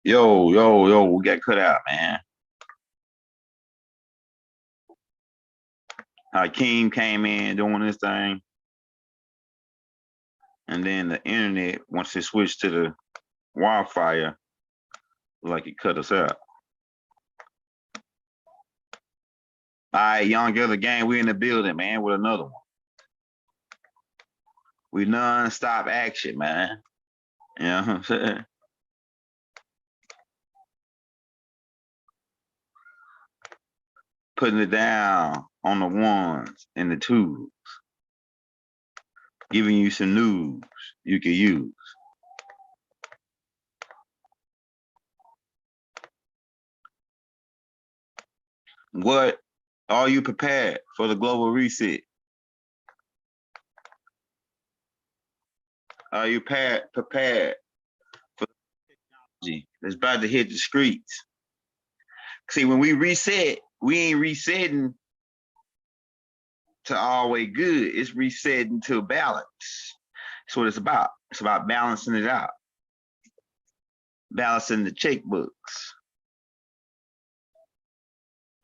Yo, we got cut out, man. Hakeem came in doing this thing, and then the internet, once it switched to the wildfire, like it cut us out. All right, Young Other Gang, we in the building, man, with another one. We non-stop action, man. You know what I'm saying? Putting it down on the ones and the twos, giving you some news you can use. What are you prepared for the global reset? Are you prepared for technology that's about to hit the streets? See, when we reset, we ain't resetting to always good. It's resetting to balance. That's what it's about. It's about balancing it out, balancing the checkbooks.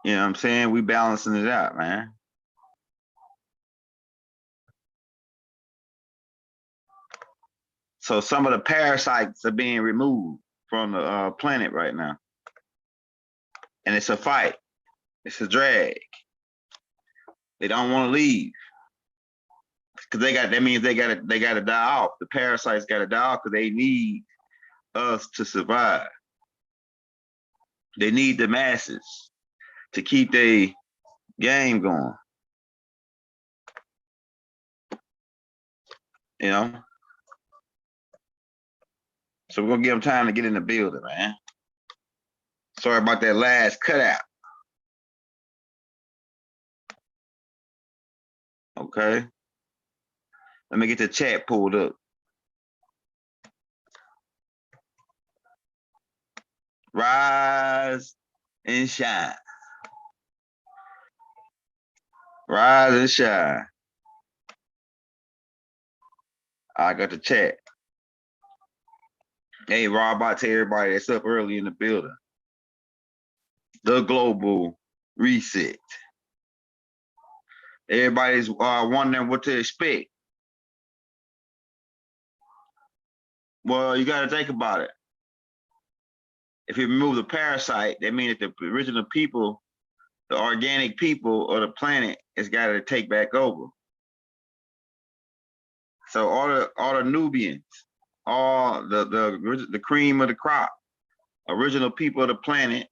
You know what I'm saying? We balancing it out, man. So some of the parasites are being removed from the planet right now, and it's a fight. It's a drag. They don't want to leave because they got. That means they got to die off. The parasites got to die off because they need us to survive. They need the masses to keep their game going. You know. So we're gonna give them time to get in the building, man. Sorry about that last cutout. Okay. Let me get the chat pulled up. Rise and shine. Rise and shine. I got the chat. Hey, Rob, I tell everybody that's up early in the building. The global reset. Everybody's wondering what to expect. Well, you got to think about it. If you remove the parasite, that means that the original people, the organic people of the planet, has got to take back over. So all the Nubians, all the cream of the crop, original people of the planet,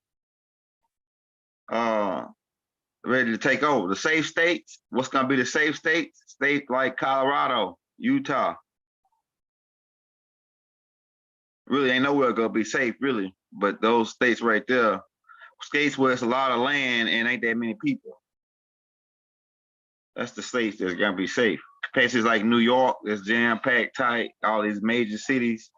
ready to take over. The safe states, what's gonna be the safe states? States like Colorado, Utah. Really ain't nowhere gonna be safe, really. But those states right there, states where it's a lot of land and ain't that many people. That's the states that's gonna be safe. Places like New York, that's jam-packed tight, all these major cities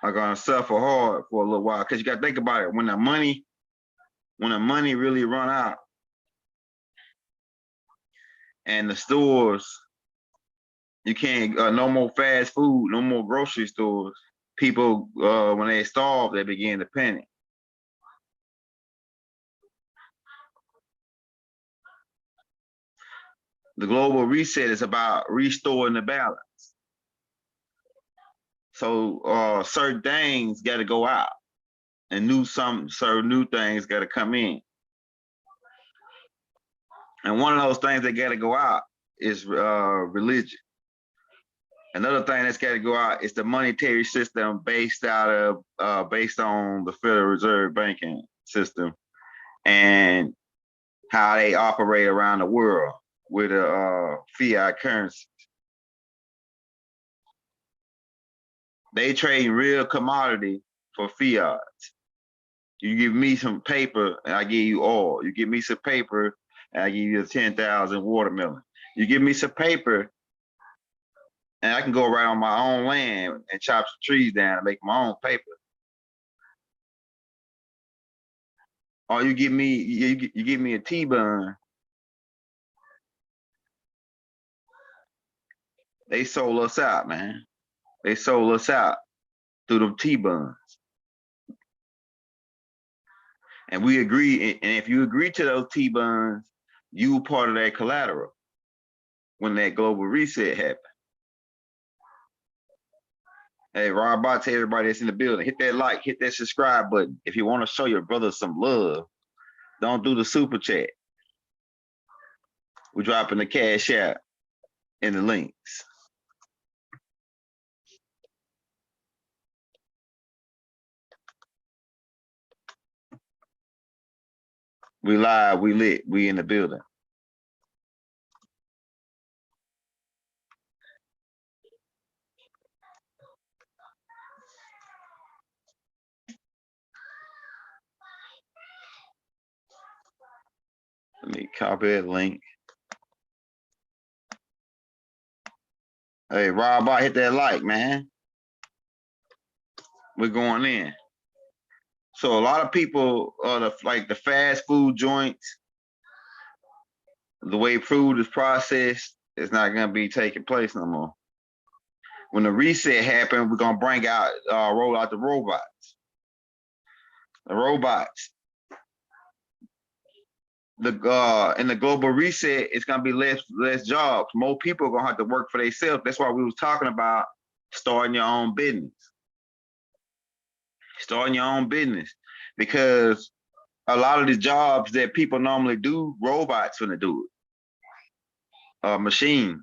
are gonna suffer hard for a little while. Cause you gotta think about it. When the money really run out and the stores, you can't, no more fast food, no more grocery stores. People, when they starve, they begin to panic. The global reset is about restoring the balance. So certain things got to go out, and certain new things got to come in. And one of those things that got to go out is religion. Another thing that's got to go out is the monetary system based on the Federal Reserve banking system and how they operate around the world with a fiat currency. They trade real commodity for fiat. You give me some paper and I give you oil. You give me some paper and I give you 10,000 watermelon. You give me some paper and I can go right on my own land and chop some trees down and make my own paper. Or you give me a T-bun. They sold us out, man. They sold us out through them T-buns. And we agree, and if you agree to those T-bonds, you were part of that collateral when that global reset happened. Hey, Rob Bot, to everybody that's in the building, hit that like, hit that subscribe button. If you want to show your brother some love, don't do the super chat. We're dropping the cash out in the links. We live, we lit, we in the building. Let me copy that link. Hey, Rob, Bot, hit that like, man. We're going in. So a lot of people, like the fast food joints, the way food is processed, it's not gonna be taking place no more. When the reset happened, we're gonna bring out, roll out the robots. The robots. In the global reset, it's gonna be less jobs. More people are gonna have to work for themselves. That's why we was talking about starting your own business. Starting your own business, because a lot of the jobs that people normally do, robots gonna do it. Machines.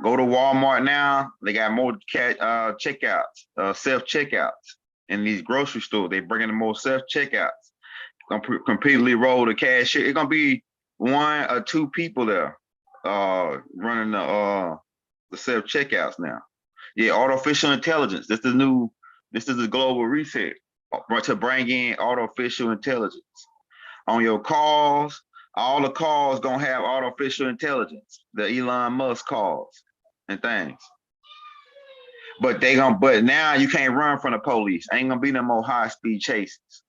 Go to Walmart now. They got more checkouts, self checkouts in these grocery stores. They bringing in more self checkouts. Gonna completely roll the cashier. It's gonna be one or two people there, running the self checkouts now. Yeah, artificial intelligence. This is the global reset, to bring in artificial intelligence on your calls. All the calls gonna have artificial intelligence. The Elon Musk calls and things. But now you can't run from the police. Ain't gonna be no more high speed chases.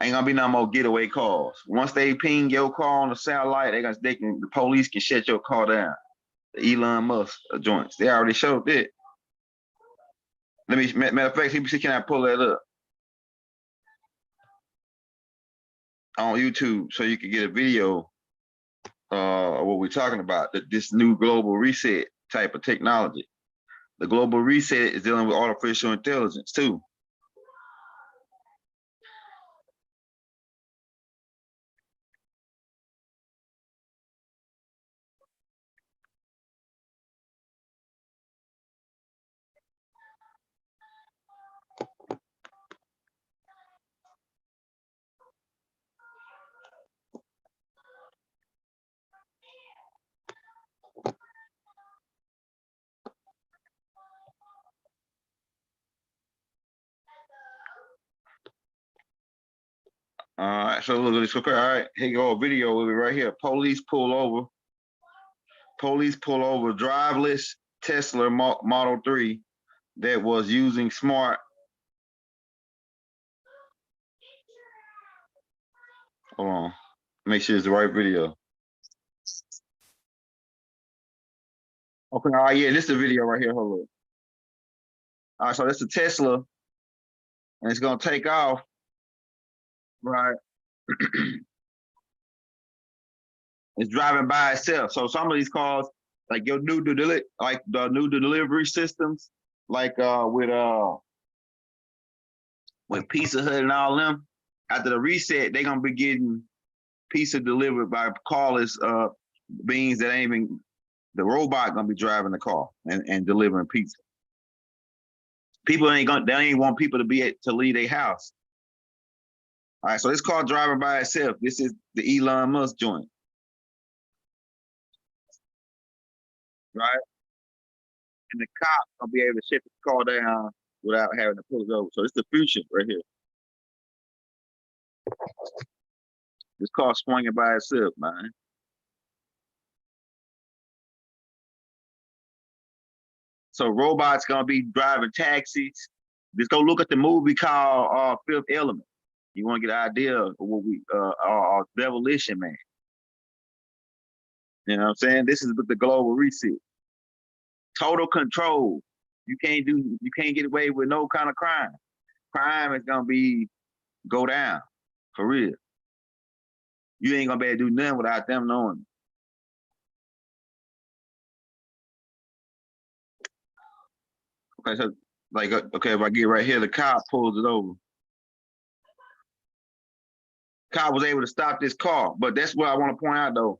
Ain't gonna be no more getaway calls. Once they ping your car on the satellite, the police can shut your car down. The Elon Musk joints. They already showed it. Matter of fact, see, can I pull that up on YouTube so you can get a video of what we're talking about, this new global reset type of technology. The global reset is dealing with artificial intelligence too. All right, so look at this. Okay, all right, here you go. A video will be right here. Police pull over driverless Tesla Model 3 that was using smart. Hold on, make sure it's the right video. Okay, all right, yeah, this is the video right here. Hold on. All right, so this is a Tesla, and it's gonna take off, right? It's driving by itself. So some of these cars, like your like the new delivery systems, like with Pizza Hut and all them, after the reset, they're gonna be getting pizza delivered by callers, beings that ain't even, the robot gonna be driving the car and delivering pizza. They ain't want people to leave their house. All right, so this car driving by itself. This is the Elon Musk joint, right? And the cop gonna be able to shut the car down without having to pull it over. So it's the future right here. This car swinging by itself, man. So robots gonna be driving taxis. Just go look at the movie called Fifth Element. You want to get an idea of what we our Demolition Man. You know what I'm saying? This is the global reset. Total control. You can't get away with no kind of crime. Crime is gonna go down. For real. You ain't gonna be able to do nothing without them knowing. Okay, so like okay, if I get right here, the cop pulls it over. Cop was able to stop this car, but that's what I want to point out though,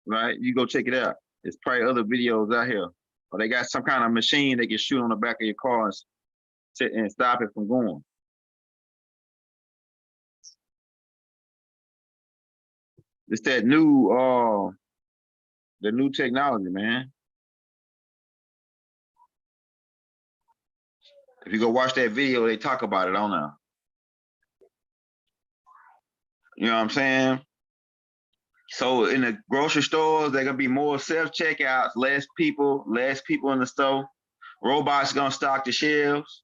right? You go check it out. There's probably other videos out here. Or they got some kind of machine they can shoot on the back of your car and sit and stop it from going. It's that new the new technology, man. If you go watch that video, they talk about it on there. You know what I'm saying? So in the grocery stores, they're gonna be more self-checkouts, less people in the store. Robots gonna stock the shelves.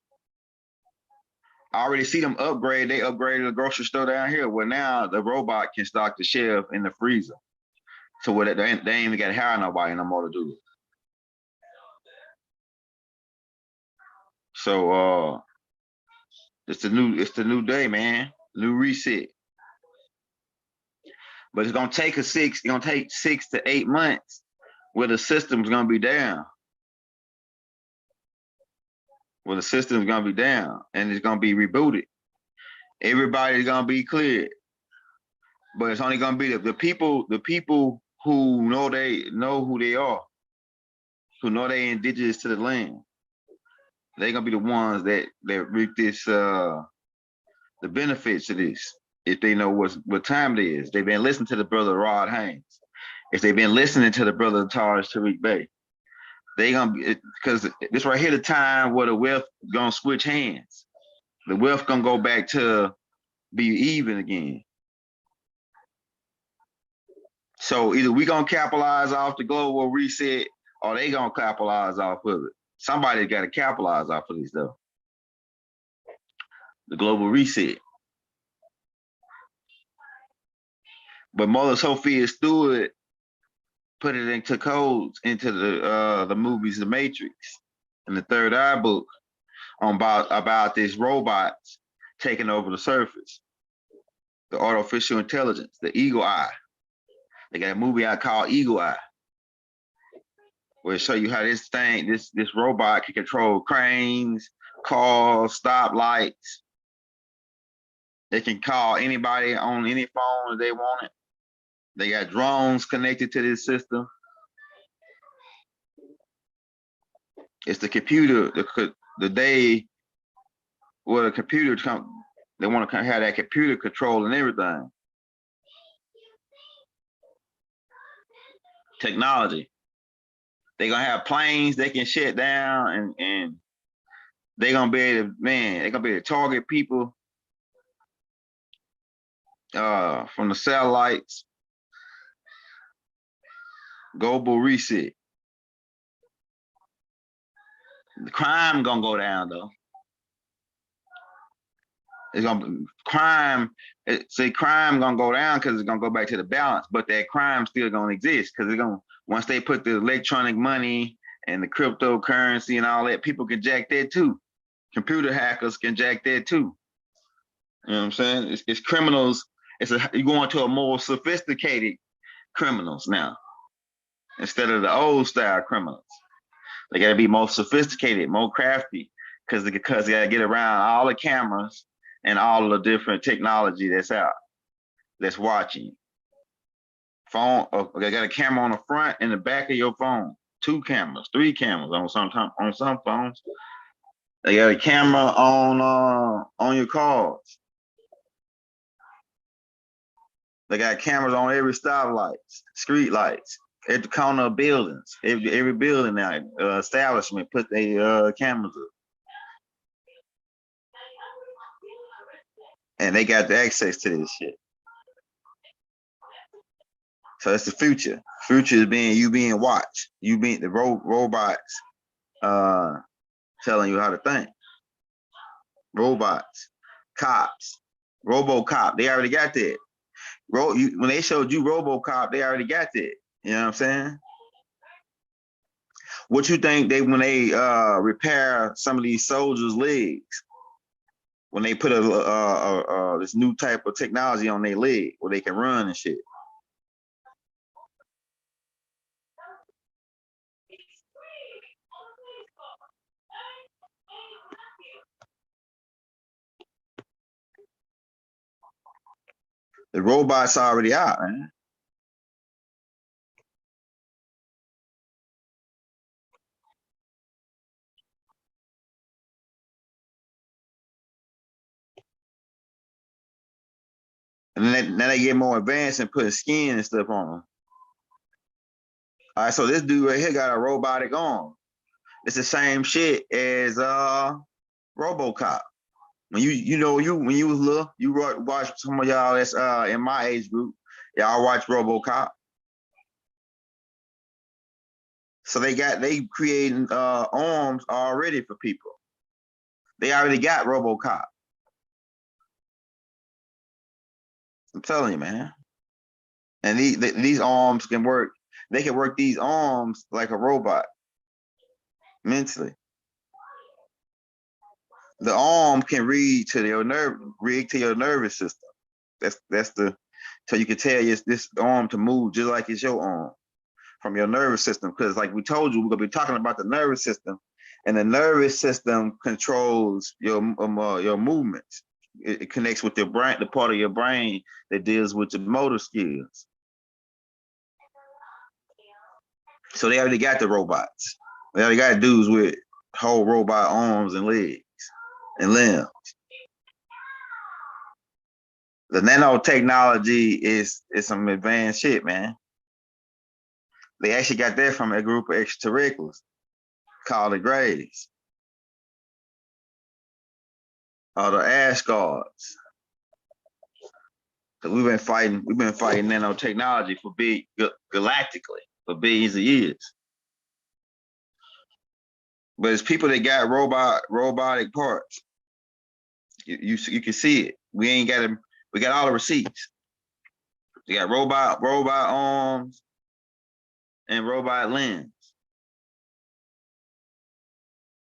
I already see them upgrade. They upgraded the grocery store down here where now the robot can stock the shelf in the freezer. So what they ain't even got to hire nobody no more to do it. So it's the new day, man. New reset. But it's gonna take 6 to 8 months where the system's gonna be down. Where the system's gonna be down and it's gonna be rebooted. Everybody's gonna be cleared. But it's only gonna be the people who know who they are, who know they indigenous to the land. They're gonna be the ones that reap this the benefits of this if they know what time it is. They've been listening to the brother Rod Haynes. If they've been listening to the brother Taj Tariq Bey, they gonna be because this right here the time where the wealth gonna switch hands. The wealth gonna go back to be even again. So either we gonna capitalize off the global reset or they gonna capitalize off of it. Somebody got to capitalize off of this though. The global reset. But Mother Sophia Stewart put it into codes into the movies The Matrix and the Third Eye book on about this robots taking over the surface, the artificial intelligence, the eagle eye. They got a movie out called Eagle Eye, where it show you how this robot can control cranes, cars, stoplights. They can call anybody on any phone if they want it. They got drones connected to this system. It's the computer, the day where the computer come, they want to have that computer control and everything. Technology. They're gonna have planes they can shut down and they're gonna be able to, man, they're gonna be able to target people from the satellites. Global reset. The crime gonna go down though. It's gonna crime. Crime gonna go down because it's gonna go back to the balance, but that crime still gonna exist because it's gonna once they put the electronic money and the cryptocurrency and all that, people can jack that too. Computer hackers can jack that too. You know what I'm saying? It's criminals. You're going to a more sophisticated criminals now instead of the old style criminals. They got to be more sophisticated, more crafty, because they got to get around all the cameras and all the different technology that's out, that's watching. Phone, they got a camera on the front and the back of your phone. 2 cameras, 3 cameras on some phones. They got a camera on your cars. They got cameras on every stoplight, street lights, at the corner of buildings. Every building now, establishment put their cameras up. And they got the access to this shit. So it's the future. Future is being watched. You being the robots telling you how to think. Robots, cops, RoboCop. They already got that. When they showed you RoboCop, they already got that. You know what I'm saying? What you think when they repair some of these soldiers' legs? when they put a this new type of technology on their leg where they can run and shit. The robots already out, man. And then now they get more advanced and put skin and stuff on them. All right, so this dude right here got a robotic arm. It's the same shit as RoboCop. When when you was little, you watch some of y'all that's in my age group. Y'all watch RoboCop. So they creating arms already for people. They already got RoboCop. I'm telling you, man. And these arms can work. They can work these arms like a robot mentally. The arm can read to your nervous system. That's the so you can tell this arm to move just like it's your arm from your nervous system. Because like we told you, we're gonna be talking about the nervous system, and the nervous system controls your movements. It connects with your brain, the part of your brain that deals with your motor skills. So they already got the robots. They already got dudes with whole robot arms and legs and limbs. The nanotechnology is some advanced shit, man. They actually got that from a group of extraterrestrials called the Greys, or the Asgards. Because we've been fighting nanotechnology for galactically for billions of years. But it's people that got robotic parts. You can see it. We ain't got them. We got all the receipts. We got robot arms and robot limbs.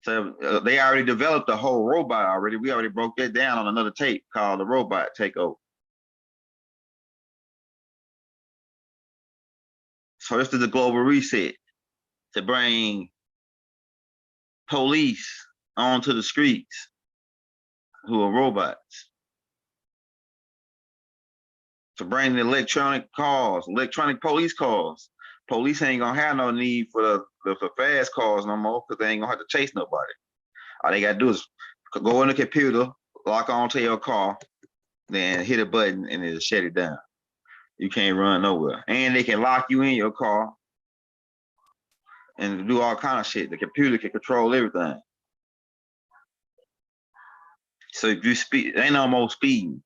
So they already developed the whole robot already. We already broke that down on another tape called The Robot Takeover. So this is the global reset to bring police onto the streets who are robots. To bring the electronic police cars. Police ain't gonna have no need for the fast cars no more because they ain't gonna have to chase nobody. All they gotta do is go in the computer, lock onto your car, then hit a button and it'll shut it down. You can't run nowhere. And they can lock you in your car and do all kind of shit. The computer can control everything. So if you speed, ain't no more speeding.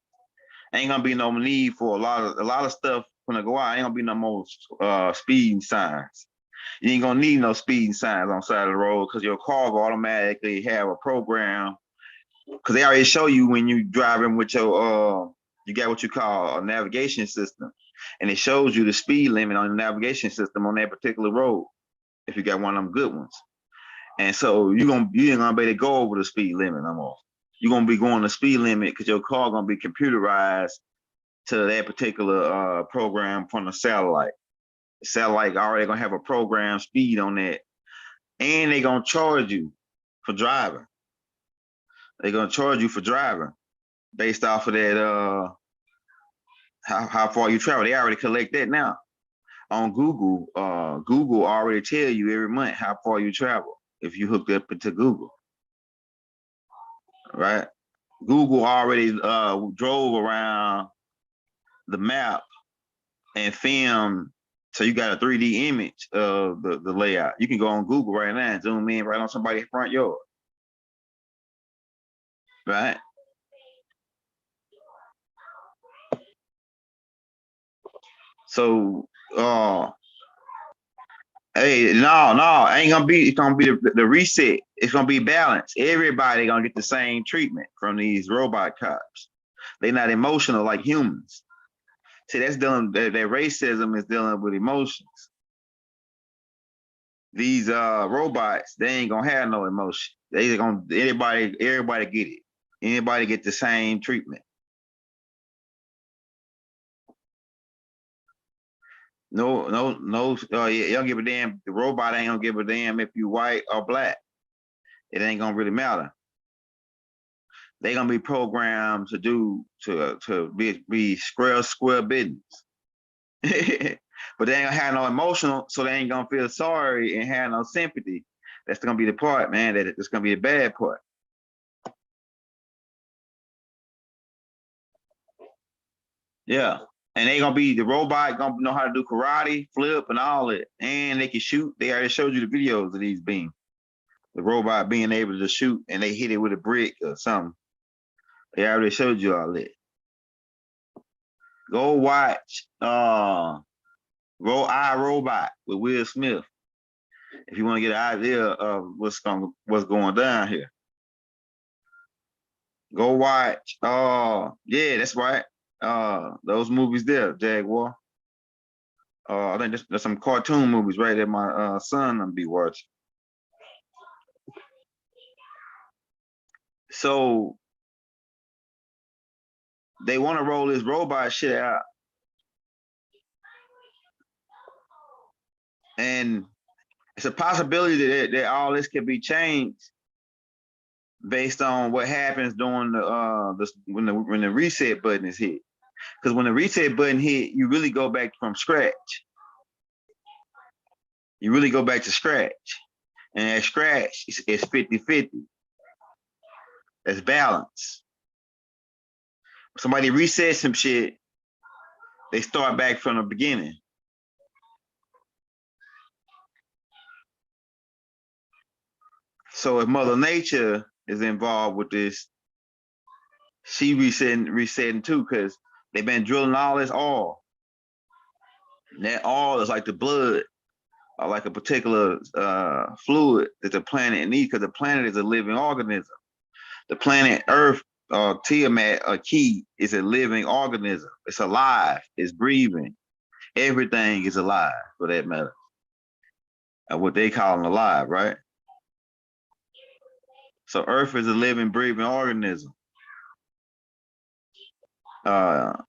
Ain't gonna be no need for a lot of stuff gonna go out. Ain't gonna be no more speeding signs. You ain't gonna need no speeding signs on the side of the road because your car will automatically have a program. Because they already show you when you driving with your you got what you call a navigation system, and it shows you the speed limit on the navigation system on that particular road if you got one of them good ones. And so you ain't gonna be able to go over the speed limit no more. You're gonna be going the speed limit because your car gonna be computerized to that particular program from the satellite. The satellite already gonna have a program speed on that, and they gonna charge you for driving. They're gonna charge you for driving based off of that how far you travel. They already collect that now on Google. Google already tell you every month how far you travel if you hook up into Google, right? Google already drove around the map and filmed, so you got a 3D image of the layout. You can go on Google right now and zoom in right on somebody's front yard, right? So, hey, no, ain't gonna be. It's gonna be the reset. It's gonna be balanced. Everybody gonna get the same treatment from these robot cops. They're not emotional like humans. See, that's dealing. That racism is dealing with emotions. These robots, they ain't gonna have no emotion. They gonna everybody get it. Anybody get the same treatment. No. Yeah, you don't give a damn. The robot ain't gonna give a damn if you white or black. It ain't gonna really matter. They gonna be programmed to be square business. But they ain't gonna have no emotional, so they ain't gonna feel sorry and have no sympathy. That's gonna be the part, man. That's gonna be the bad part. Yeah. And they gonna be the robot gonna know how to do karate, flip, and all that. And they can shoot. They already showed you the videos of these beams. The robot being able to shoot and they hit it with a brick or something. They already showed you all that. Go watch I Robot with Will Smith if you want to get an idea of what's going down here. Go watch. Yeah, that's right. Those movies there, Jaguar. I think there's some cartoon movies right that my son gonna be watching. So they want to roll this robot shit out, and it's a possibility that all this could be changed based on what happens during when the reset button is hit. Because when the reset button hit, you really go back from scratch. You really go back to scratch. And at scratch, it's 50-50. That's balance. Somebody resets some shit, they start back from the beginning. So if Mother Nature is involved with this, she resetting too, because they've been drilling all this oil. And that oil is like the blood or like a particular fluid that the planet needs, because the planet is a living organism. The planet Earth, Tiamat, or Key, is a living organism. It's alive. It's breathing. Everything is alive, for that matter. What they call them alive, right? So Earth is a living, breathing organism.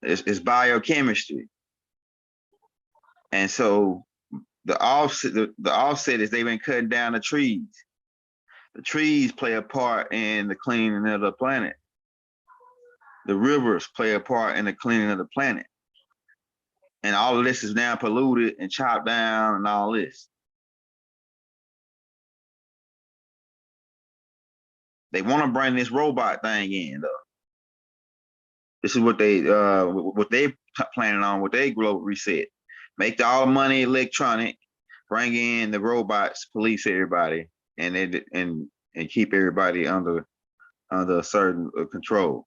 It's biochemistry, and so the offset is they've been cutting down the trees. The trees play a part in the cleaning of the planet. The rivers play a part in the cleaning of the planet. And all of this is now polluted and chopped down and all this. They want to bring this robot thing in, though. This is what they planning on with their globe reset. Make all the money electronic, bring in the robots, police everybody, and keep everybody under a certain control.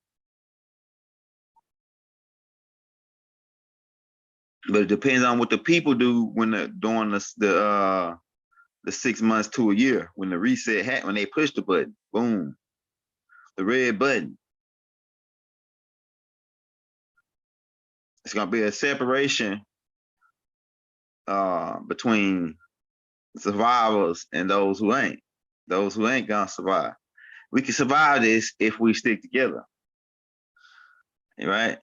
But it depends on what the people do when during the 6 months to a year, when the reset when they push the button, boom, the red button. It's gonna be a separation between survivors and those who ain't. Those who ain't gonna survive. We can survive this if we stick together, right?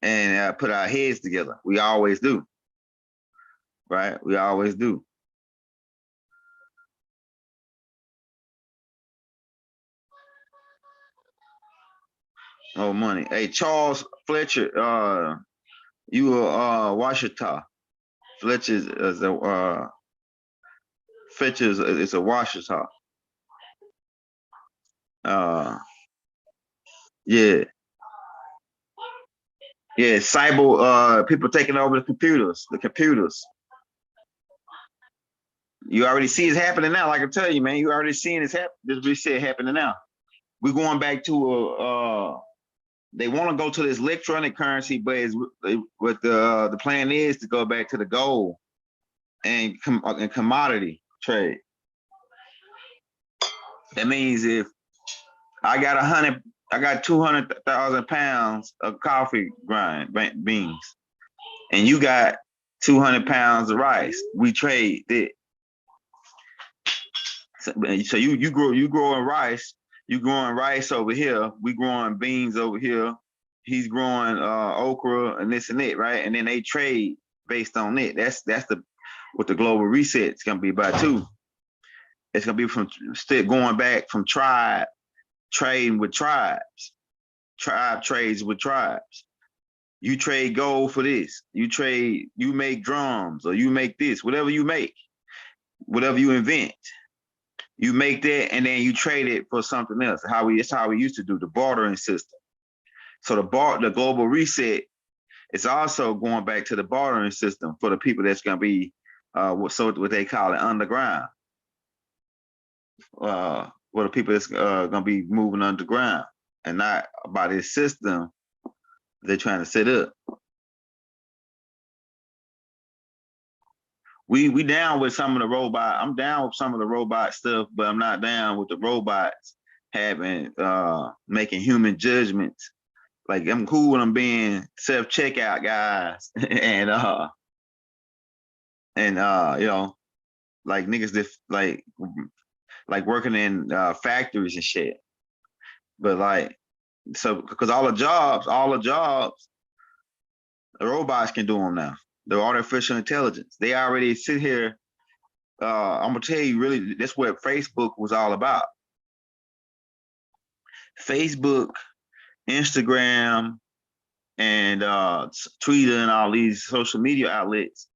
And put our heads together. We always do, right? We always do. Oh, money. Hey, Charles Fletcher, you were Washita. Fletcher is a Fletcher is a Washita. Yeah. Yeah, cyber people taking over the computers. You already see it's happening now. Like I tell you, man, you already seeing this reset happening now. We're going back to they want to go to this electronic currency, but what the plan is to go back to the gold and commodity trade. That means if I got 200,000 pounds of coffee grind beans, and you got 200 pounds of rice, we trade it. So you growing rice, You growing rice over here, we growing beans over here. He's growing okra and this and that, right? And then they trade based on it. That's the what the global reset is gonna be about too. It's gonna be from still going back from tribe trading with tribes, tribe trades with tribes. You trade gold for this. You make drums or you make this, whatever you make, whatever you invent. You make that and then you trade it for something else. It's how we used to do the bartering system. So the global reset is also going back to the bartering system for the people that's going to be what they call it underground. For the people that's going to be moving underground and not by this system they're trying to set up. We down with some of the robot. I'm down with some of the robot stuff, but I'm not down with the robots having making human judgments. Like I'm cool when I'm being self-checkout guys and you know, like niggas that like working in factories and shit. But like so because all the jobs, the robots can do them now. The artificial intelligence. They already sit here. I'm gonna tell you, really, that's what Facebook was all about. Facebook, Instagram, and Twitter, and all these social media outlets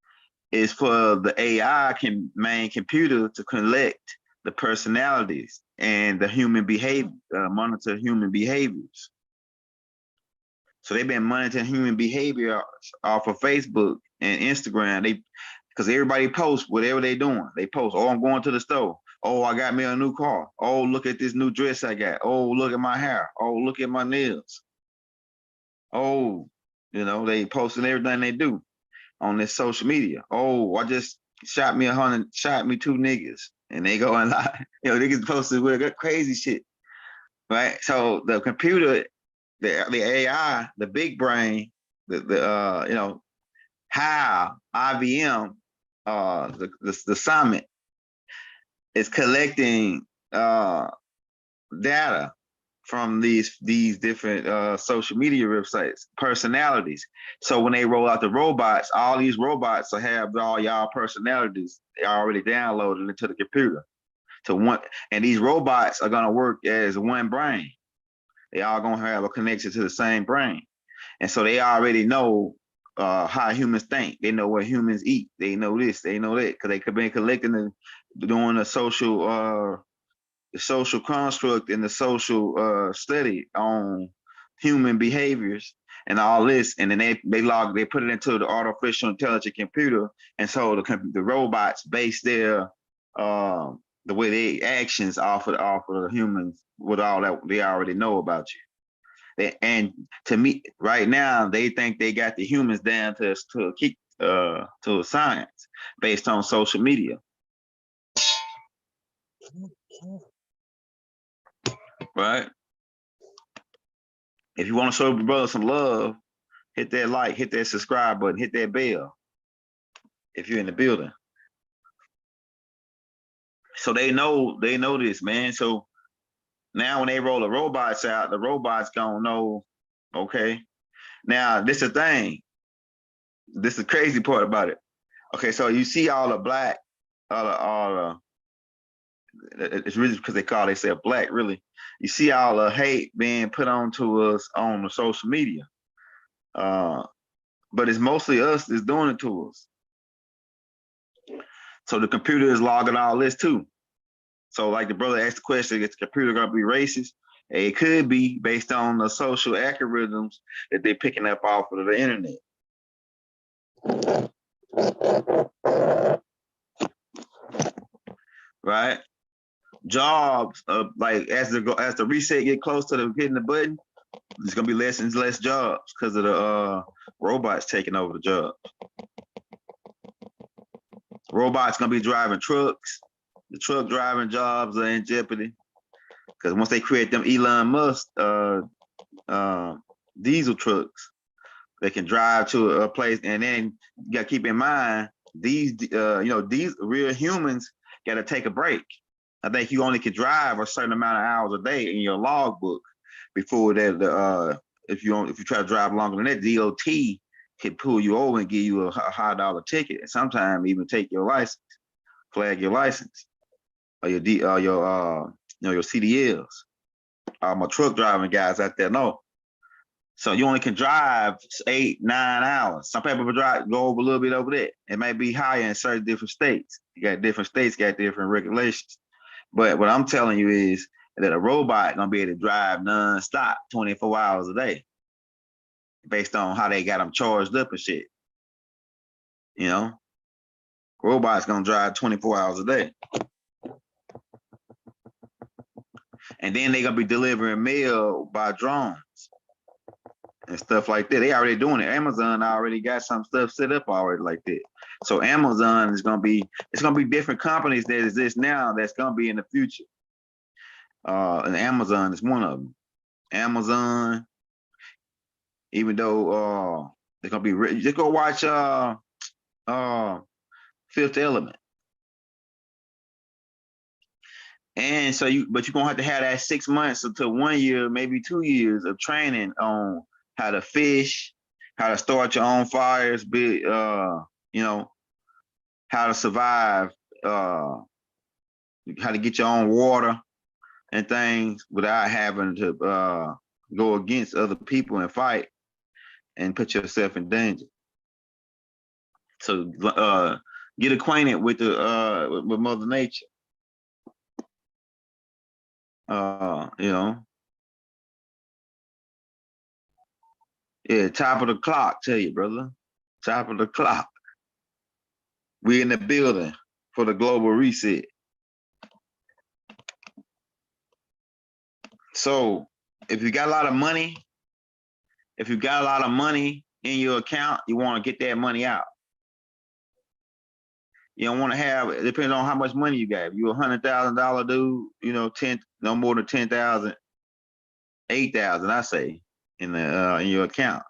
is for the AI main computer to collect the personalities and the human behavior, monitor human behaviors. So they've been monitoring human behavior off of Facebook and Instagram. Because everybody posts whatever they're doing. They post, oh, I'm going to the store. Oh, I got me a new car. Oh, look at this new dress I got. Oh, look at my hair. Oh, look at my nails. Oh, you know, they posting everything they do on this social media. Oh, I just shot me 2 niggas. And they go and lie. You know, niggas posted with crazy shit. Right? So the computer, the AI, the big brain, the you know, how IBM, the summit is collecting data from these different social media websites, personalities. So when they roll out the robots, all these robots will have all y'all personalities they already downloaded into the computer. And these robots are gonna work as one brain. They all gonna have a connection to the same brain. And so they already know how humans think. They know what humans eat. They know this, they know that, because they could be collecting doing the social construct and the social study on human behaviors and all this. And then they put it into the artificial intelligent computer. And so the robots base their the way they actions off of the humans with all that they already know about you. And to me, right now, they think they got the humans down to a science based on social media. Right? If you want to show your brother some love, hit that like, hit that subscribe button, hit that bell if you're in the building. So they know this, man. So now when they roll the robots out, the robots gonna know, okay. Now this is the thing. This is the crazy part about it. Okay, so you see all the black, it's really because they call themselves black, really. You see all the hate being put onto us on the social media. But it's mostly us that's doing it to us. So the computer is logging all this too. So like the brother asked the question, is the computer gonna be racist? It could be based on the social algorithms that they're picking up off of the internet. Right? Jobs, like as the reset get close to hitting the button, there's gonna be less and less jobs because of the robots taking over the jobs. Robots gonna be driving trucks. The truck driving jobs are in jeopardy because once they create them Elon Musk diesel trucks, they can drive to a place. And then you gotta keep in mind these these real humans gotta take a break. I think you only can drive a certain amount of hours a day in your logbook before that. If you try to drive longer than that, DOT can pull you over and give you a high dollar ticket, and sometimes even take your license, flag your license, or your CDLs. My truck driving guys out there know. So you only can drive 8, 9 hours. Some people go over a little bit over that. It may be higher in certain different states. You got different states, got different regulations. But what I'm telling you is that a robot gonna be able to drive non-stop 24 hours a day, based on how they got them charged up and shit. You know, robots gonna drive 24 hours a day, and then they gonna be delivering mail by drones and stuff like that. They already doing it. Amazon already got some stuff set up already like that. So Amazon is gonna be, it's gonna be different companies that exist now that's gonna be in the future. And Amazon is one of them. Amazon, even though they're gonna be, just go watch Fifth Element. And so but you're gonna have to have that 6 months to 1 year, maybe 2 years of training on how to fish, how to start your own fires, you know, how to survive, how to get your own water and things without having to go against other people and fight and put yourself in danger. So get acquainted with with Mother Nature. You know, yeah, top of the clock, tell you, brother. Top of the clock. We in the building for the global reset. So if you got a lot of money, in your account, you want to get that money out. You don't want to have, it depends on how much money you got. If you're $100,000 dude, you know, no more than 10,000, 8,000, I say, in your account.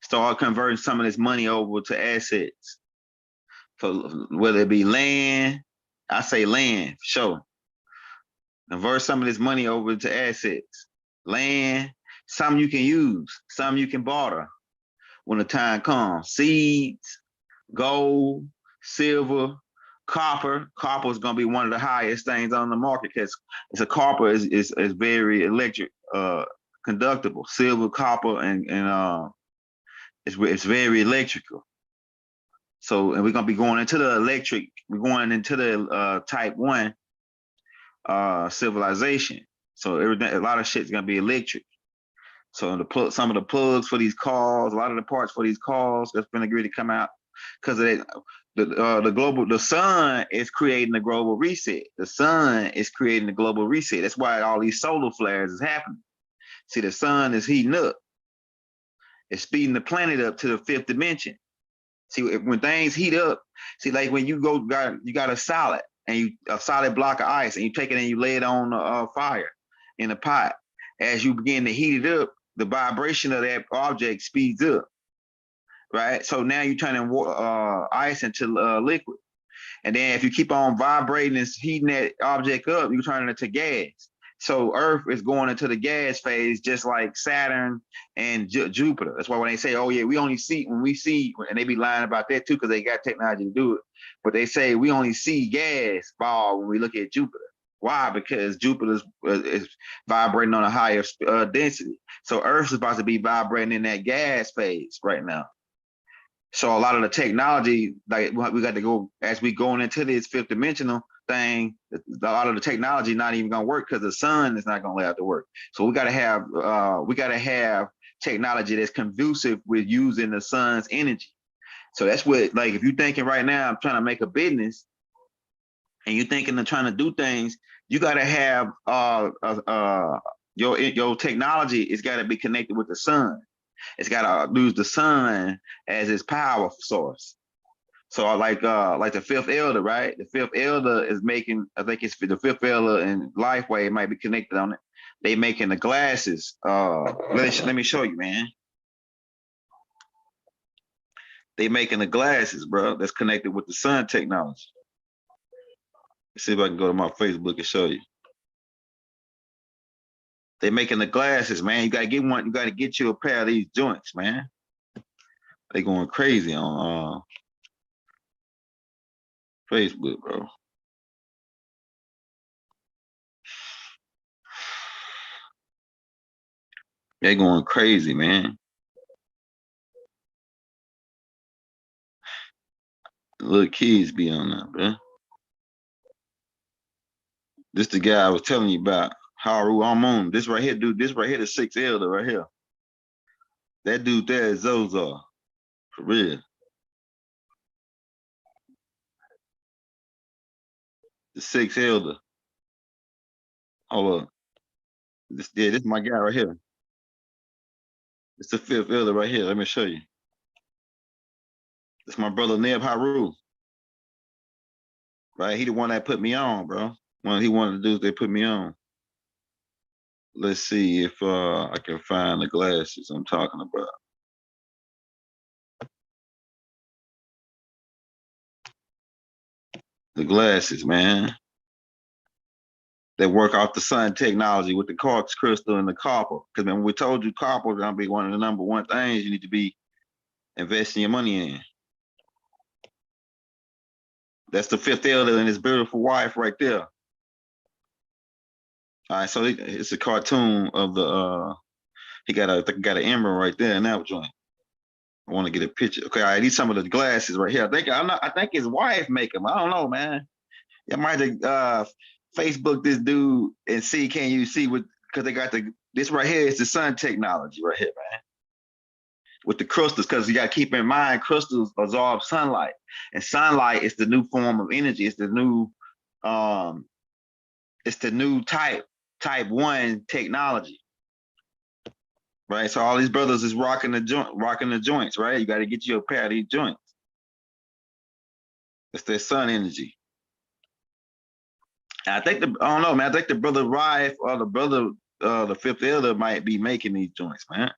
Start converting some of this money over to assets. So whether it be land, I say land for sure. Convert some of this money over to assets. Land, some you can use, some you can barter when the time comes. Seeds, gold, silver, copper. Copper is going to be one of the highest things on the market because copper is very electric, conductible. Silver, copper, and it's very electrical. So, and we're going to be going into the electric. We're going into the type 1 civilization. So everything, a lot of shit's going to be electric. So some of the plugs for these cars, a lot of the parts for these cars that's been agreed to come out because of the sun is creating the global reset. The sun is creating the global reset. That's why all these solar flares is happening. See, the sun is heating up. It's speeding the planet up to the 5th dimension. See, when things heat up, see, like when you got a solid and a solid block of ice and you take it and you lay it on the fire in a pot. As you begin to heat it up, the vibration of that object speeds up, right? So now you're turning ice into liquid. And then if you keep on vibrating and heating that object up, you turn it into gas. So Earth is going into the gas phase, just like Saturn and Jupiter. That's why when they say, oh yeah, when we see, and they be lying about that too, because they got technology to do it. But they say we only see gas ball when we look at Jupiter. Why? Because Jupiter is vibrating on a higher density. So Earth is about to be vibrating in that gas phase right now. So a lot of the technology, like we got to go, as we going into this 5th dimensional thing, a lot of the technology not even gonna work because the sun is not gonna allow it to work. So we gotta have technology that's conducive with using the sun's energy. So that's what, like, if you're thinking right now, I'm trying to make a business, and you're thinking of trying to do things, you gotta have your technology is gotta be connected with the sun. It's gotta use the sun as its power source. So like the 5th elder, right? The 5th elder is making, I think it's the 5th elder and Lifeway might be connected on it. They making the glasses. Let me show you, man. They making the glasses, bro, that's connected with the sun technology. Let's see if I can go to my Facebook and show you. They making the glasses, man. You gotta get one. You gotta get you a pair of these joints, man. They going crazy on Facebook, bro. They going crazy, man. Little kids be on that, bro. This the guy I was telling you about, Haru Amon. This right here, dude. This right here, the 6 elder right here. That dude there is Zozar, for real. The 6 elder. Hold up. This is my guy right here. It's the 5th elder right here. Let me show you. It's my brother Neb Haru. Right? He the one that put me on, bro. One he wanted to do is they put me on. Let's see if I can find the glasses I'm talking about. The glasses, man. They work off the sun technology with the quartz crystal and the copper. Because when we told you copper is gonna be one of the number one things you need to be investing your money in. That's the 5th elder and his beautiful wife right there. All right, so it's a cartoon of the he got an emerald right there in that joint. I want to get a picture. Okay, all right, these some of the glasses right here. I think his wife make them. I don't know, man. I might have Facebook this dude and see, can you see what, because they got this right here is the sun technology right here, man. With the crystals, because you got to keep in mind crystals absorb sunlight, and sunlight is the new form of energy. It's the new type 1 technology. Right. So all these brothers is rocking the joints, right? You got to get you a pair of these joints. It's their sun energy. And I don't know, man. I think the brother Rife or the brother the 5th elder might be making these joints, man.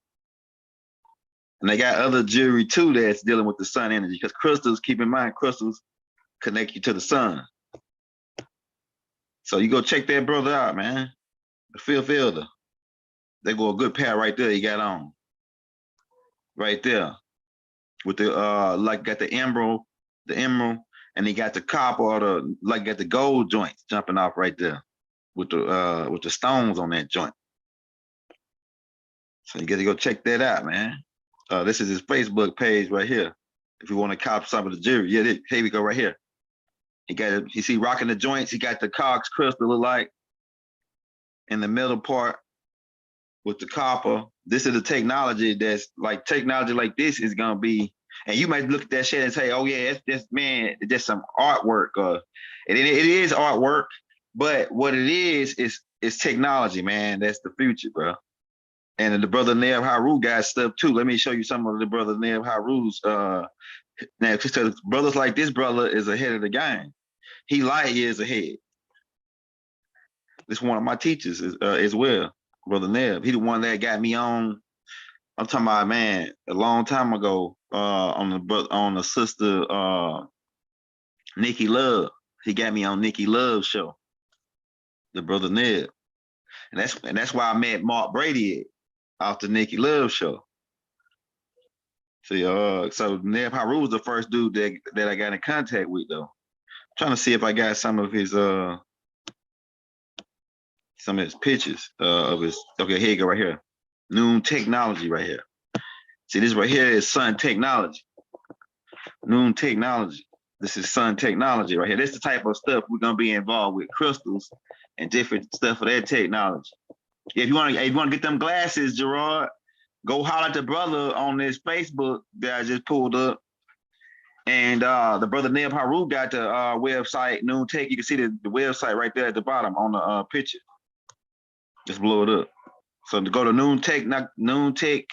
And they got other jewelry too that's dealing with the sun energy, because crystals, keep in mind, crystals connect you to the sun. So you go check that brother out, man. The 5th elder. They go a good pair right there. He got on. Right there. With the like got the emerald, and he got the copper or got the gold joints jumping off right there with the stones on that joint. So you got to go check that out, man. This is his Facebook page right here. If you want to cop some of the jewelry, yeah, here we go right here. He got it. You see, rocking the joints. He got the cox crystal look like in the middle part with the copper. This is the technology that's like technology like this is gonna be. And you might look at that shit and say, "Oh yeah, it's just some artwork." It is artwork, but what it is technology, man. That's the future, bro. And the brother Neb Haru got stuff too. Let me show you some of the brother Neb Haru's. Now, because brothers like this brother is ahead of the game. He light years ahead. This one of my teachers as well, brother Neb. He the one that got me on. I'm talking about, man, a long time ago on the sister Nikki Love. He got me on Nikki Love's show, the brother Neb, and that's why I met Mark Brady off the Nikki Love show. See, so Neb Haru was the first dude that I got in contact with, though. I'm trying to see if I got some of his pictures of his. Okay, here you go, right here. Noon technology, right here. See, this right here is sun technology. Noon technology. This is sun technology right here. This is the type of stuff we're gonna be involved with, crystals and different stuff for that technology. If you want to get them glasses, Gerard, go holler at the brother on this Facebook that I just pulled up. And the brother Neb Haru got the website, Noon Tech. You can see the website right there at the bottom on the picture. Just blow it up. So to go to noontech.com,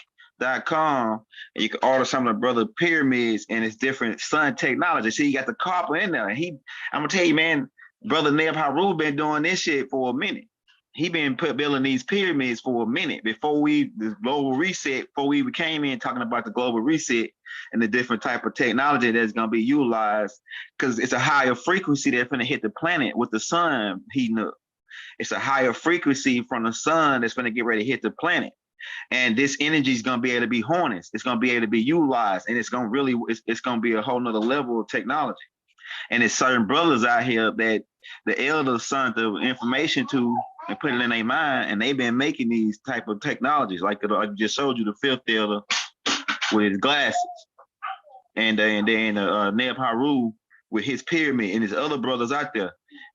and you can order some of the brother pyramids and it's different sun technology. See, you got the copper in there. I'm gonna tell you, man, brother Neb Haru been doing this shit for a minute. He been building these pyramids for a minute before the global reset. Before we came in talking about the global reset, and the different type of technology that's gonna be utilized, because it's a higher frequency that's gonna hit the planet with the sun heating up. It's a higher frequency from the sun that's gonna get ready to hit the planet. And this energy is gonna be able to be harnessed. It's gonna be able to be utilized, and it's gonna really, it's gonna be a whole nother level of technology. And it's certain brothers out here that the elders sent the information to and put it in their mind, and they've been making these type of technologies. Like I just showed you the fifth elder with his glasses, and then Neb Haru with his pyramid, and his other brothers out there.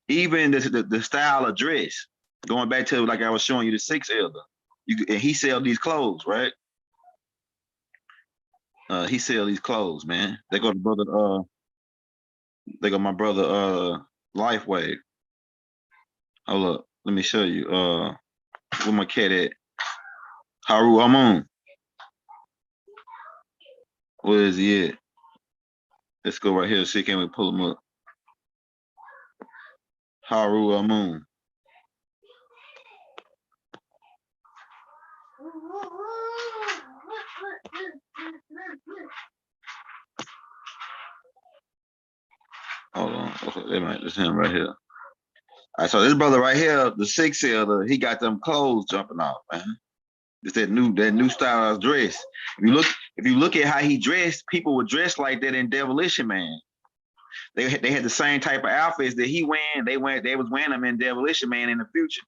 Even the style of dress, going back to like I was showing you the sixth elder. And he sell these clothes, right? He sell these clothes, man. They go to brother. They got my brother. Lifeway. Hold up, let me show you. Where my cat at? Haru Amun. Where is he at? Let's go right here. See, can we pull him up? Haru Amun. Hold on. Okay, that's him right here. All right, so this brother right here, the sixth elder, he got them clothes jumping off, man. It's that new style of dress. If you look at how he dressed, people would dress like that in Demolition Man. They had the same type of outfits that he wearing. They was wearing them in Demolition Man in the future.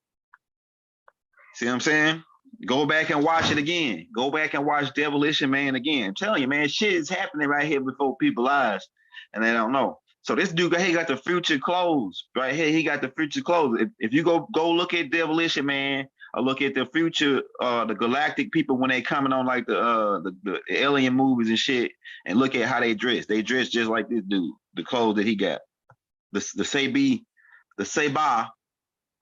See what I'm saying? Go back and watch it again. Go back and watch Demolition Man again. I'm telling you, man, shit is happening right here before people's eyes, and they don't know. So this dude, he got the future clothes right here. He got the future clothes. If you go look at Demolition Man, or look at the future, the galactic people when they coming on like the alien movies and shit, and look at how they dress. They dress just like this dude. The clothes that he got. The Seba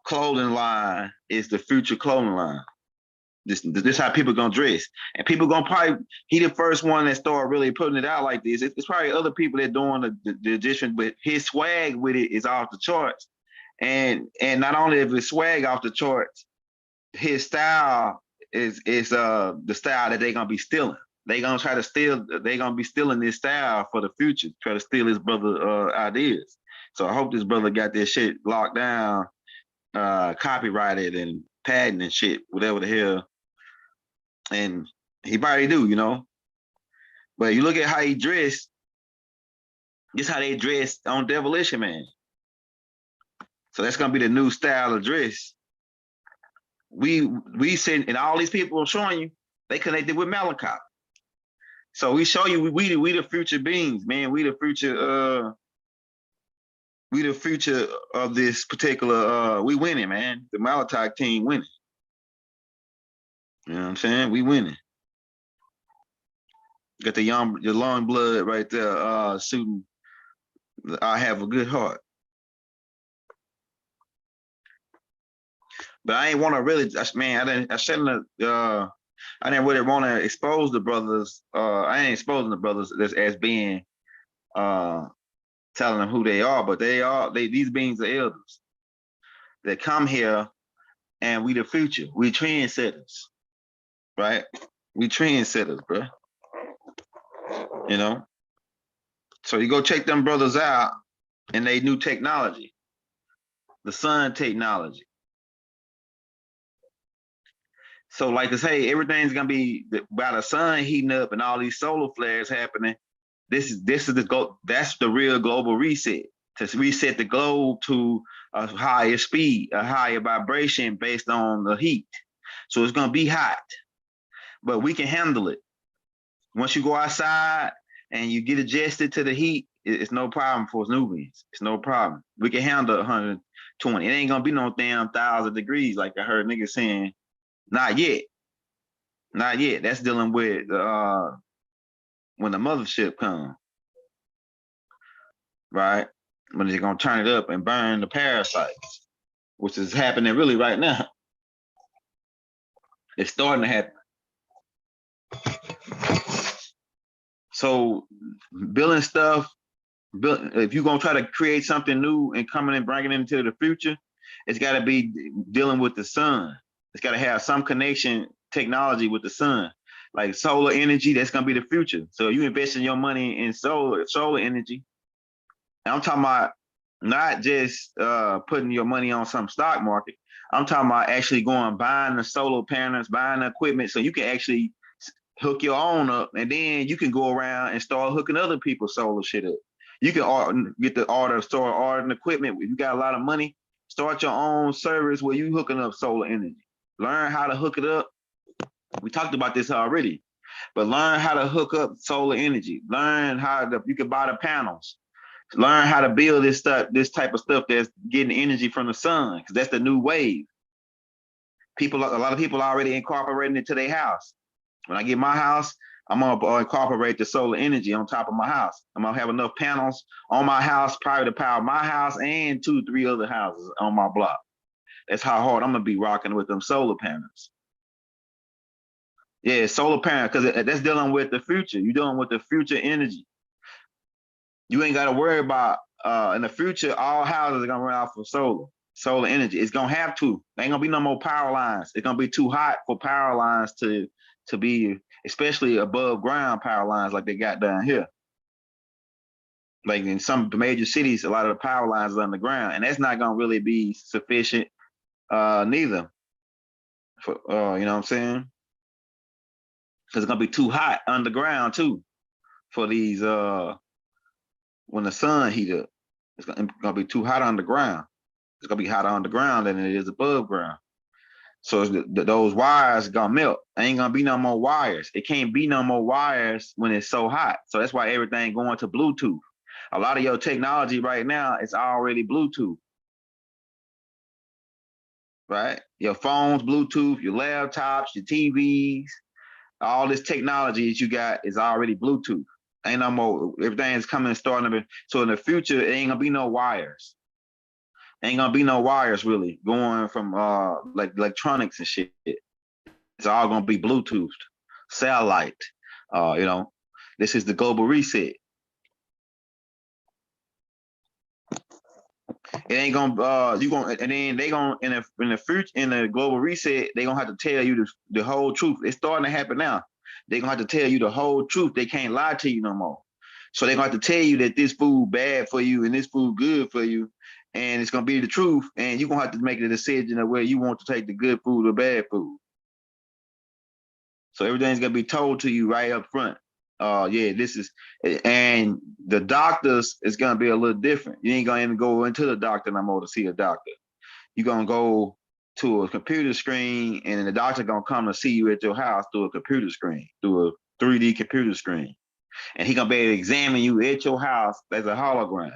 clothing line is the future clothing line. This how people gonna dress, and people gonna probably, he the first one that started really putting it out like this. It's probably other people that doing the addition, but his swag with it is off the charts, and not only is his swag off the charts, his style is the style that they gonna be stealing. They gonna try to steal. They gonna be stealing this style for the future. Try to steal his brother ideas. So I hope this brother got this shit locked down, copyrighted and patent and shit, whatever the hell. And he probably do, you know. But you look at how he dressed. This how they dress on Demolition Man. So that's gonna be the new style of dress. We send, and all these people are showing you, they connected with Malachi. So we show you we the future beings, man. We the future of this particular. We winning, man. The Malachi team winning. You know what I'm saying? We winning. Got the long blood right there, shooting. I have a good heart. But I ain't want to really, man. I shouldn't have. I didn't really want to expose the brothers. I ain't exposing the brothers as being, telling them who they are, but these beings are elders that come here, and we the future. We trendsetters, right? We trendsetters, bro. You know. So you go check them brothers out, and they new technology, the sun technology. So like I say, everything's gonna be by the sun heating up and all these solar flares happening. This is that's the real global reset, to reset the globe to a higher speed, a higher vibration based on the heat. So it's gonna be hot, but we can handle it. Once you go outside and you get adjusted to the heat, it's no problem for us Nubians. It's no problem. We can handle 120. It ain't gonna be no damn 1,000 degrees like I heard niggas saying. Not yet. Not yet. That's dealing with when the mothership comes. Right? When they're gonna turn it up and burn the parasites, which is happening really right now. It's starting to happen. So building stuff, if you're gonna try to create something new and coming and bringing it into the future, it's gotta be dealing with the sun. It's gotta have some connection technology with the sun. like solar energy, that's gonna be the future. So you investing your money in solar energy. And I'm talking about not just putting your money on some stock market. I'm talking about actually going buying the solar panels, buying the equipment, so you can actually hook your own up, and then you can go around and start hooking other people's solar shit up. You can get the order, start ordering equipment. If you got a lot of money, start your own service where you hooking up solar energy. Learn how to hook it up. We talked about this already, but learn how to hook up solar energy. Learn how to, you can buy the panels. Learn how to build this stuff, this type of stuff that's getting energy from the sun, because that's the new wave. People, a lot of people are already incorporating it to their house. When I get my house, I'm gonna incorporate the solar energy on top of my house. I'm gonna have enough panels on my house, probably to power my house and 2-3 other houses on my block. That's how hard I'm gonna be rocking with them solar panels. Yeah, solar panel, because that's dealing with the future. You're dealing with the future energy. You ain't got to worry about in the future, all houses are gonna run off of solar energy. It's gonna have to. There ain't gonna be no more power lines. It's gonna be too hot for power lines to be, especially above ground power lines like they got down here. Like in some major cities, a lot of the power lines are underground, and that's not gonna really be sufficient neither. For you know what I'm saying? Because it's gonna be too hot underground too for these when the sun heat up. It's gonna be too hot underground. It's gonna be hotter underground than it is above ground. So those wires gonna melt. There ain't gonna be no more wires. It can't be no more wires when it's so hot. So that's why everything going to Bluetooth. A lot of your technology right now is already Bluetooth, right? Your phones, Bluetooth, your laptops, your TVs, all this technology that you got is already Bluetooth. Ain't no more. Everything is coming and starting. So in the future, it ain't gonna be no wires. Ain't gonna be no wires really going from like electronics and shit. It's all gonna be Bluetooth, satellite. You know, this is the global reset. It ain't gonna you gonna, and then they gonna in the future, in the global reset, they gonna have to tell you the whole truth. It's starting to happen now. They gonna have to tell you the whole truth. They can't lie to you no more. So they gonna have to tell you that this food bad for you and this food good for you, and it's gonna be the truth. And you're gonna have to make the decision of where you want to take the good food or bad food. So everything's gonna be told to you right up front. Yeah, this is, and the doctors is gonna be a little different. You ain't gonna even go into the doctor no more to see a doctor. You're gonna go to a computer screen, and the doctor gonna come to see you at your house through a computer screen, through a 3D computer screen, and he gonna be able to examine you at your house as a hologram.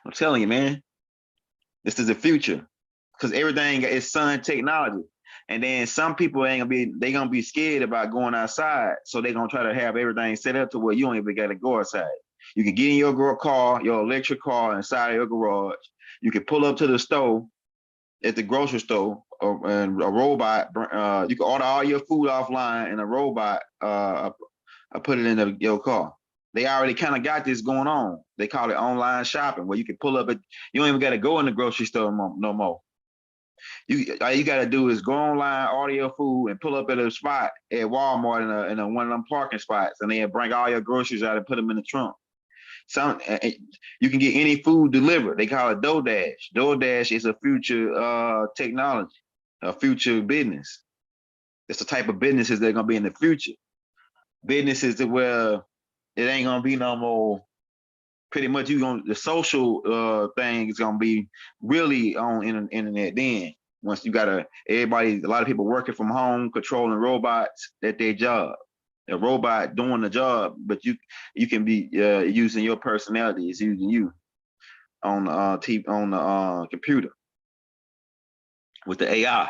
I'm telling you, man, this is the future, because everything is sun technology. And then some people ain't gonna be scared about going outside, so they gonna try to have everything set up to where you don't even gotta go outside. You can get in your car, your electric car, inside of your garage. You can pull up to the store at the grocery store, and a robot. You can order all your food offline, and a robot put it in your car. They already kind of got this going on. They call it online shopping, where you can pull up. You don't even got to go in the grocery store no more. All you got to do is go online, order your food, and pull up at a spot at Walmart in one of them parking spots, and then bring all your groceries out and put them in the trunk. You can get any food delivered. They call it DoorDash. DoorDash is a future technology, a future business. It's the type of businesses that are gonna be in the future. Businesses that where it ain't gonna be no more. Pretty much, the social thing is gonna be really on internet. Then once you got a lot of people working from home, controlling robots at their job. A robot doing the job, but you can be using your personality. It's using you on the on the computer with the AI.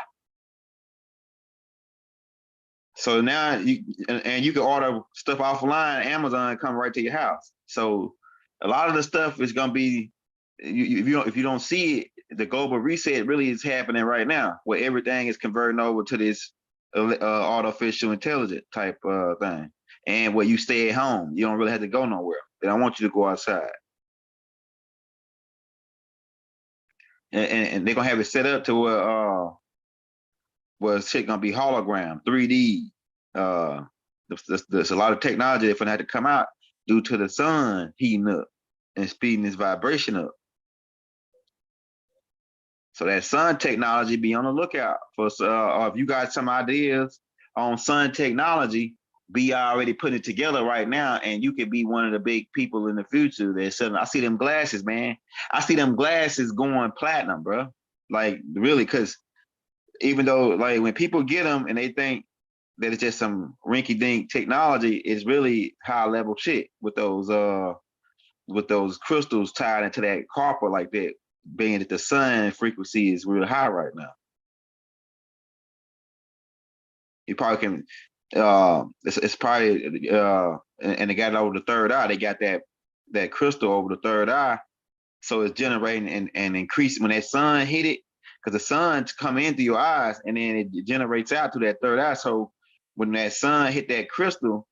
So now you can order stuff offline. Amazon come right to your house. So a lot of the stuff is gonna be, if you don't see it, the global reset really is happening right now, where everything is converting over to this artificial intelligence type thing, and where you stay at home. You don't really have to go nowhere. They don't want you to go outside, and they're gonna have it set up to where shit gonna be hologram, 3D. There's a lot of technology that's gonna have to come out due to the sun heating up and speeding this vibration up. So that sun technology, be on the lookout for. Or if you got some ideas on sun technology, be already putting it together right now, and you could be one of the big people in the future. That's selling. I see them glasses, man. I see them glasses going platinum, bro. Like really, because even though like when people get them and they think that it's just some rinky-dink technology, it's really high level shit with those crystals tied into that copper like that, being that the sun frequency is real high right now. You probably can it's probably and they got it over the third eye. They got that crystal over the third eye. So it's generating and increasing when that sun hit it, because the sun come into your eyes and then it generates out to that third eye. So when that sun hit that crystal,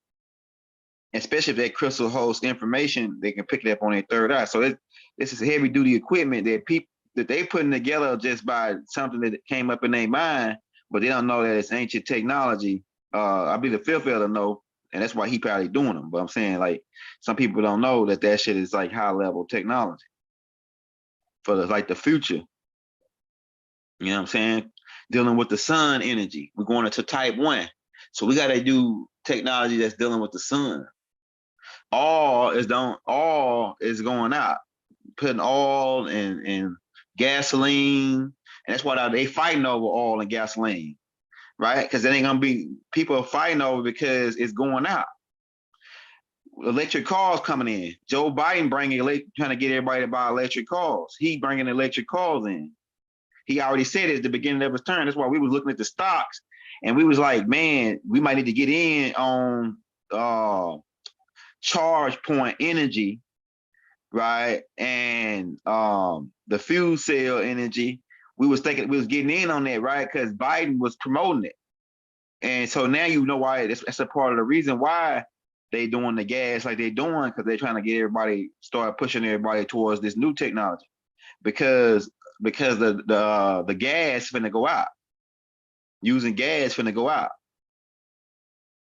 especially if that crystal holds information, they can pick it up on their third eye. So this is heavy duty equipment that people that they putting together just by something that came up in their mind, but they don't know that it's ancient technology. I'll be the fifth to know, and that's why he probably doing them. But I'm saying like some people don't know that that shit is like high level technology for like the future. You know what I'm saying? Dealing with the sun energy. We're going into type 1. So we got to do technology that's dealing with the sun. All is going out, putting oil and gasoline. And that's why they fighting over oil and gasoline, right? Because it ain't gonna be people are fighting over because it's going out. Electric cars coming in. Joe Biden trying to get everybody to buy electric cars. He bringing electric cars in. He already said it at the beginning of his term. That's why we was looking at the stocks and we was like, man, we might need to get in on charge point energy, right? And the fuel cell energy. We was thinking we was getting in on that, right? Because Biden was promoting it. And so now you know why that's a part of the reason why they doing the gas like they doing, because they're trying to get everybody, start pushing everybody towards this new technology. Because the gas finna go out. Using gas finna go out.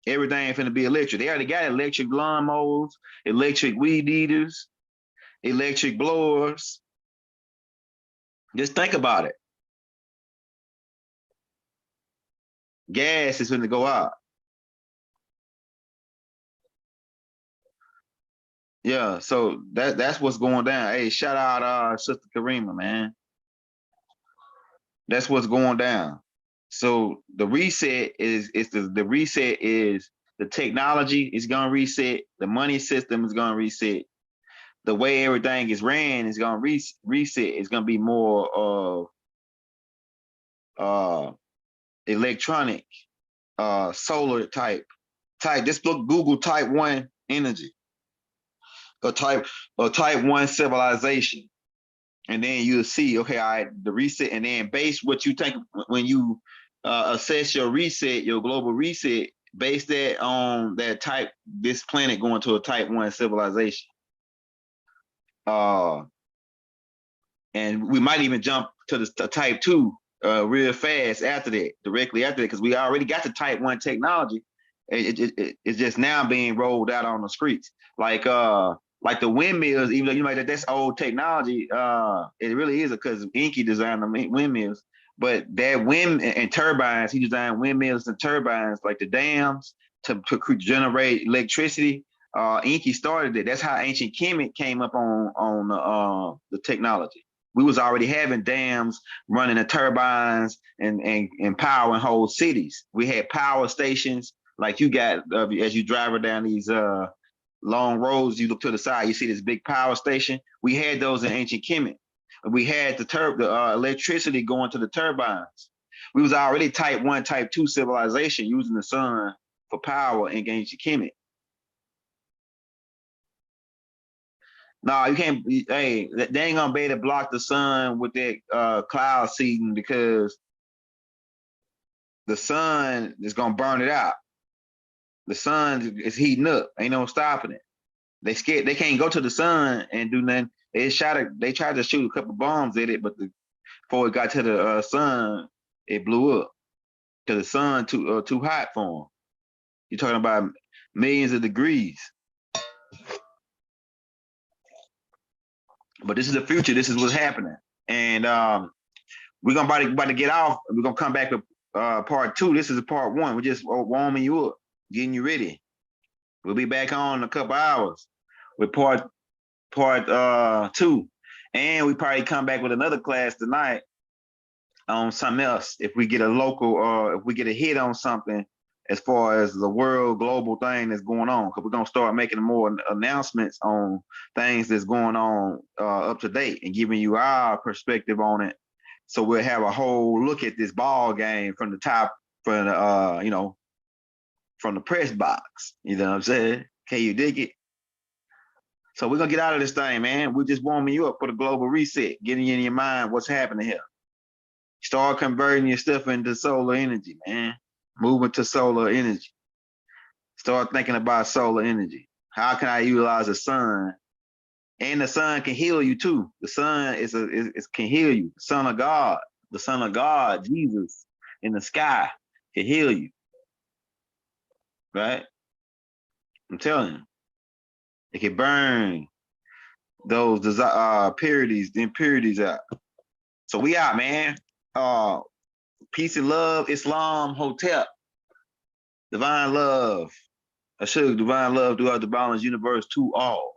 Everything finna be electric. They already got electric lawnmowers, electric weed eaters, electric blowers. Just think about it. Gas is finna go out. Yeah, so that's what's going down. Hey, shout out Sister Karima, man. That's what's going down. So the reset is the reset is the technology is gonna reset, the money system is gonna reset, the way everything is ran is gonna reset. It's gonna be more of electronic, solar type. Just look Google type 1 energy or type 1 civilization. And then you'll see, okay, all right, the reset, and then base what you think when you assess your reset, your global reset, base that on that type, this planet going to a type 1 civilization. And we might even jump to the type 2 real fast after that, directly after that, because we already got the type 1 technology. It's just now being rolled out on the streets. Like the windmills, even though you might that's old technology, it really is because Inky designed the windmills. But that wind and turbines, he designed windmills and turbines, like the dams to generate electricity. Inky started it. That's how ancient Kemet came up on the technology. We was already having dams running the turbines and powering whole cities. We had power stations like you got as you drive down these long roads. You look to the side, you see this big power station. We had those in ancient Kemet. We had the electricity going to the turbines. We was already type 1, type 2 civilization using the sun for power in ancient Kemet. No, you can't. Hey, they ain't gonna be able to block the sun with that cloud seeding, because the sun is gonna burn it out. The sun is heating up. Ain't no stopping it. They scared. They can't go to the sun and do nothing. They tried to shoot a couple bombs at it, but before it got to the sun, it blew up because the sun too hot for them. You're talking about millions of degrees. But this is the future. This is what's happening. And we're gonna about to get off. We're gonna come back with part 2. This is part 1. We're just warming you up, getting you ready. We'll be back on in a couple hours with part 2. And we probably come back with another class tonight on something else. If we get a local or if we get a hit on something as far as the world global thing that's going on, because we're gonna start making more announcements on things that's going on up to date and giving you our perspective on it. So we'll have a whole look at this ball game from the top, from the from the press box. You know what I'm saying? Can you dig it? So we're gonna get out of this thing, man. We're just warming you up for the global reset, getting in your mind what's happening here. Start converting your stuff into solar energy, man. Moving to solar energy. Start thinking about solar energy. How can I utilize the sun? And the sun can heal you too. The sun can heal you. The son of God, Jesus in the sky can heal you. Right? I'm telling you. It can burn those the impurities out. So we out, man. Peace and love, Islam, Hotep, divine love. I should divine love throughout the balanced universe to all.